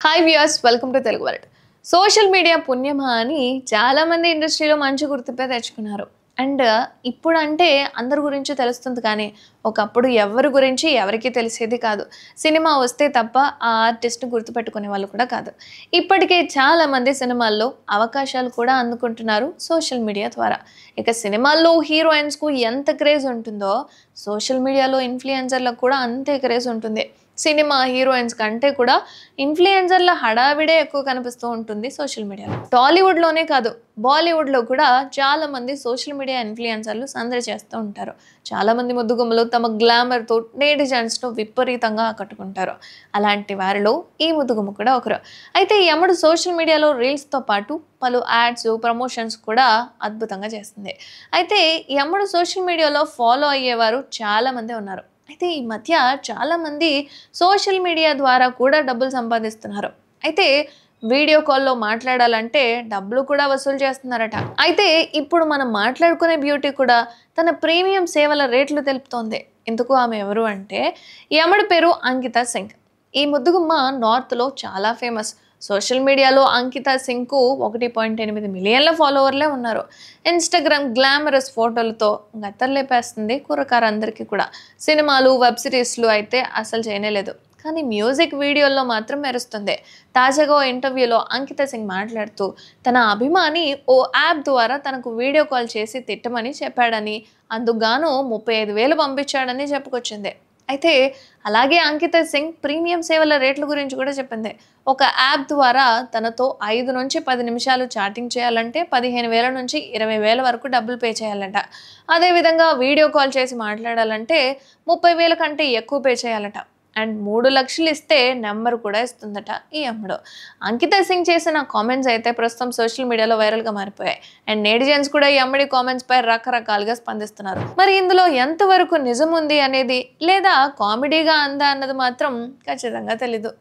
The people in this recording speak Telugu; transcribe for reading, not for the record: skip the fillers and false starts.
Hi viewers, welcome to Telugu world. Social media పుణ్యమా అని చాలామంది ఇండస్ట్రీలో మంచి గుర్తింపే తెచ్చుకున్నారు. అండ్ ఇప్పుడంటే అందరి గురించి తెలుస్తుంది, కానీ ఒకప్పుడు ఎవరి గురించి ఎవరికీ తెలిసేది కాదు. సినిమా వస్తే తప్ప ఆ ఆర్టిస్ట్ని గుర్తుపెట్టుకునే వాళ్ళు కూడా కాదు. ఇప్పటికే చాలామంది సినిమాల్లో అవకాశాలు కూడా అందుకుంటున్నారు సోషల్ మీడియా ద్వారా. ఇక సినిమాల్లో హీరోయిన్స్కు ఎంత క్రేజ్ ఉంటుందో సోషల్ మీడియాలో ఇన్ఫ్లుయెన్సర్లకు కూడా అంతే క్రేజ్ ఉంటుంది. సినిమా హీరోయిన్స్ కంటే కూడా ఇన్ఫ్లుయెన్సర్ల హడావిడే ఎక్కువ కనిపిస్తూ ఉంటుంది సోషల్ మీడియాలో. టాలీవుడ్లోనే కాదు, బాలీవుడ్లో కూడా చాలామంది సోషల్ మీడియా ఇన్ఫ్లుయెన్సర్లు సందడి చేస్తూ ఉంటారు. చాలామంది ముద్దుగుమ్మలు తమ గ్లామర్తో నెటిజన్స్ను విపరీతంగా ఆకట్టుకుంటారు. అలాంటి వారిలో ఈ ముద్దుగుమ్మ కూడా ఒకరు. అయితే ఈ అమ్మడు సోషల్ మీడియాలో రీల్స్తో పాటు పలు యాడ్స్, ప్రమోషన్స్ కూడా అద్భుతంగా చేస్తుంది. అయితే ఈ అమ్మడు సోషల్ మీడియాలో ఫాలో అయ్యేవారు చాలామంది ఉన్నారు. అయితే ఈ మధ్య చాలామంది సోషల్ మీడియా ద్వారా కూడా డబ్బులు సంపాదిస్తున్నారు. అయితే వీడియో కాల్లో మాట్లాడాలంటే డబ్బులు కూడా వసూలు చేస్తున్నారట. అయితే ఇప్పుడు మనం మాట్లాడుకునే బ్యూటీ కూడా తన ప్రీమియం సేవల రేట్లు తెలుపుతోంది. ఇందుకు ఆమె ఎవరు అంటే, ఈ అమ్మడి పేరు అంకిత సింగ్. ఈ ముద్దుగుమ్మ నార్త్లో చాలా ఫేమస్. సోషల్ మీడియాలో అంకిత సింగ్కు 1.8 మిలియన్ల ఫాలోవర్లే ఉన్నారు. ఇన్స్టాగ్రామ్ గ్లామరస్ ఫోటోలతో గత్తర్లేపేస్తుంది కుర్రకారందరికీ కూడా. సినిమాలు, వెబ్ సిరీస్లు అయితే అసలు చేయనేలేదు, కానీ మ్యూజిక్ వీడియోల్లో మాత్రం మెరుస్తుంది. తాజాగా ఓ ఇంటర్వ్యూలో అంకిత సింగ్ మాట్లాడుతూ తన అభిమాని ఓ యాప్ ద్వారా తనకు వీడియో కాల్ చేసి తిట్టమని చెప్పాడని, అందుకుగాను 35,000 పంపించాడని చెప్పుకొచ్చింది. అయితే అలాగే అంకిత సింగ్ ప్రీమియం సేవల రేట్ల గురించి కూడా చెప్పింది. ఒక యాప్ ద్వారా తనతో 5 నుంచి 10 నిమిషాలు చాటింగ్ చేయాలంటే 15,000 నుంచి 20,000 వరకు డబ్బులు పే చేయాలట. అదేవిధంగా వీడియో కాల్ చేసి మాట్లాడాలంటే 30,000 కంటే ఎక్కువ పే చేయాలట. అండ్ 3 లక్షలు ఇస్తే నెంబర్ కూడా ఇస్తుందట ఈ అమ్మడు. అంకిత సింగ్ చేసిన కామెంట్స్ అయితే ప్రస్తుతం సోషల్ మీడియాలో వైరల్గా మారిపోయాయి. అండ్ నెటిజన్స్ కూడా ఈ అమ్మడి కామెంట్స్ పై రకరకాలుగా స్పందిస్తున్నారు. మరి ఇందులో ఎంతవరకు నిజం ఉంది అనేది, లేదా కామెడీగా అందా అన్నది మాత్రం ఖచ్చితంగా తెలీదు.